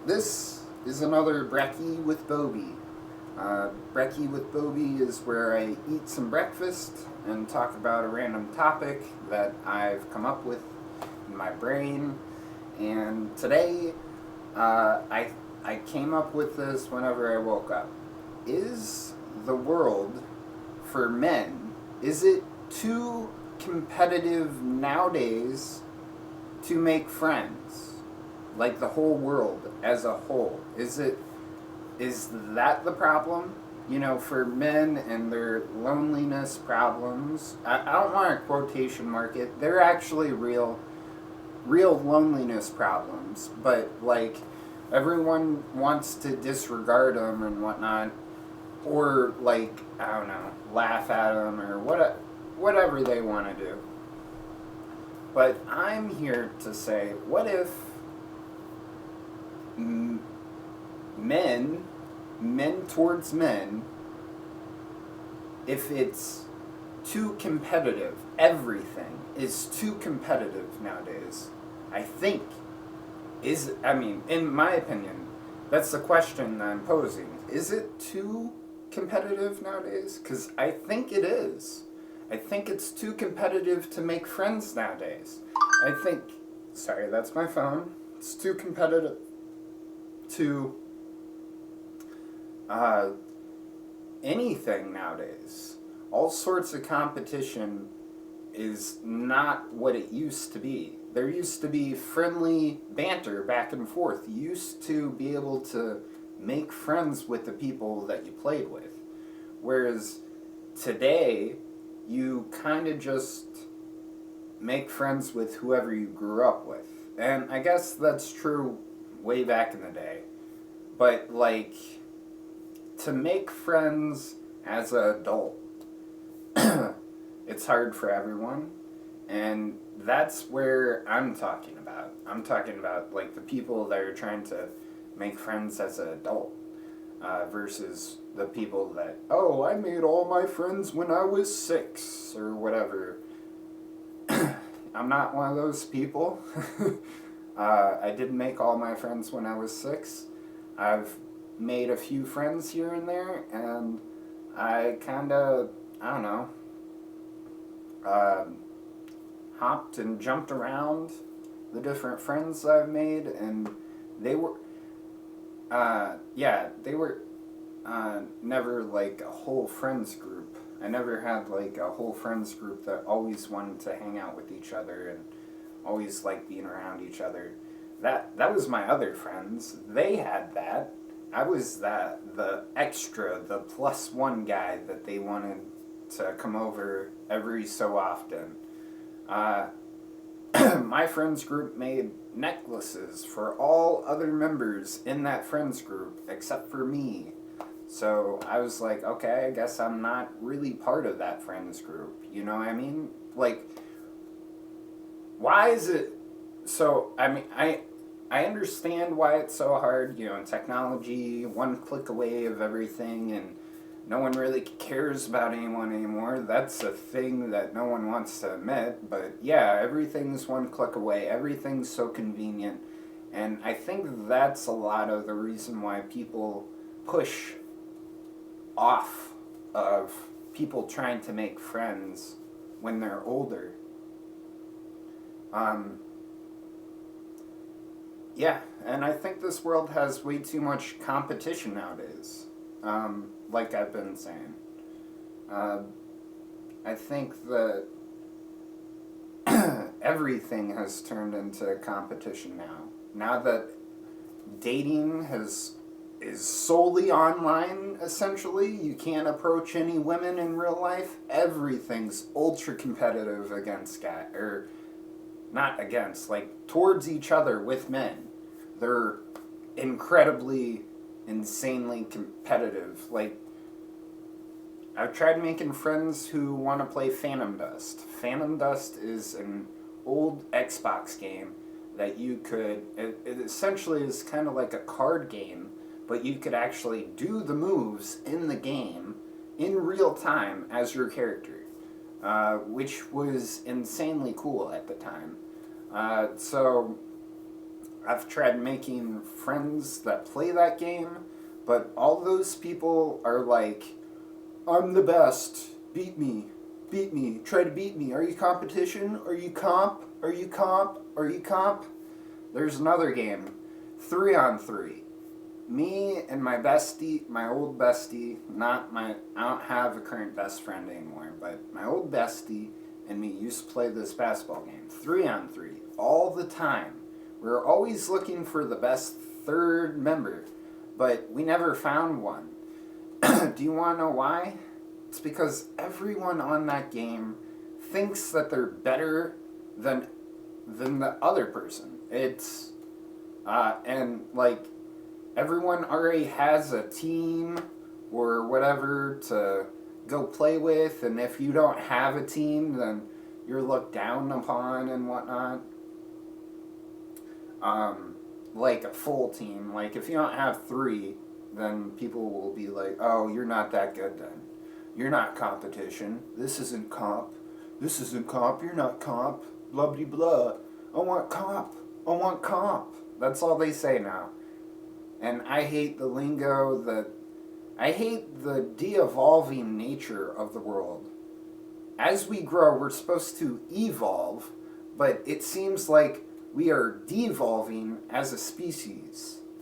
This is another Breaky with Bobe. Breaky with Bobe is where I eat some breakfast and talk about a random topic that I've come up with in my brain. And today, I came up with this whenever I woke up. Is the world for men, is it too competitive nowadays to make friends? Like the whole world as a whole. Is that the problem? You know, for men and their loneliness problems. I don't want to quotation mark it. They're actually real loneliness problems, but like everyone wants to disregard them and whatnot, or like, I don't know, laugh at them or whatever they want to do. But I'm here to say, what if men towards men, if it's too competitive, everything is too competitive nowadays. In my opinion, that's the question I'm posing. Is it too competitive nowadays? Because I think it is. I think it's too competitive to make friends nowadays. Sorry, that's my phone. It's too competitive to anything nowadays. All sorts of competition is not what it used to be. There used to be friendly banter back and forth. You used to be able to make friends with the people that you played with. Whereas today, you kind of just make friends with whoever you grew up with. And I guess that's true way back in the day. But, like, to make friends as an adult, it's hard for everyone. And that's where I'm talking about. I'm talking about, like, the people that are trying to make friends as an adult versus the people that, oh, I made all my friends when I was 6 or whatever. I'm not one of those people. I didn't make all my friends when I was 6. I've made a few friends here and there, and I kind of, I don't know, hopped and jumped around the different friends I've made, and they were, never like a whole friends group. I never had like a whole friends group that always wanted to hang out with each other and always liked being around each other. That was my other friends. They had that. I was the extra, the +1 guy that they wanted to come over every so often. My friends group made necklaces for all other members in that friends group except for me. So I was like, okay, I guess I'm not really part of that friends group. You know what I mean? Like, why is it so? I understand why it's so hard, you know, in technology, one click away of everything, and no one really cares about anyone anymore. That's a thing that no one wants to admit, but yeah, everything's one click away. Everything's so convenient, and I think that's a lot of the reason why people push off of people trying to make friends when they're older. Yeah, and I think this world has way too much competition nowadays, like I've been saying. I think that everything has turned into competition now. Now that dating is solely online, essentially, you can't approach any women in real life. Everything's ultra competitive against guys, or not against, like towards each other with men. They're incredibly, insanely competitive. Like, I've tried making friends who want to play Phantom Dust. Phantom Dust is an old Xbox game that you could, it essentially is kind of like a card game, but you could actually do the moves in the game in real time as your character, which was insanely cool at the time. So I've tried making friends that play that game, but all those people are like, I'm the best. Beat me. Beat me. Try to beat me. Are you competition? Are you comp? Are you comp? Are you comp? There's another game. 3-on-3. Me and my bestie, my old bestie, I don't have a current best friend anymore, but my old bestie and me used to play this basketball game. 3-on-3. All the time. We were always looking for the best third member, but we never found one. Do you want to know why? It's because everyone on that game thinks that they're better than the other person. It's and like everyone already has a team or whatever to go play with, and if you don't have a team, then you're looked down upon and whatnot. Like a full team. Like if you don't have 3, then people will be like, "Oh, you're not that good then. You're not competition. This isn't comp. This isn't comp. You're not comp. Blah blah blah. I want comp. I want comp." That's all they say now. And I hate the lingo. I hate the de-evolving nature of the world. As we grow, we're supposed to evolve, but it seems like we are devolving as a species.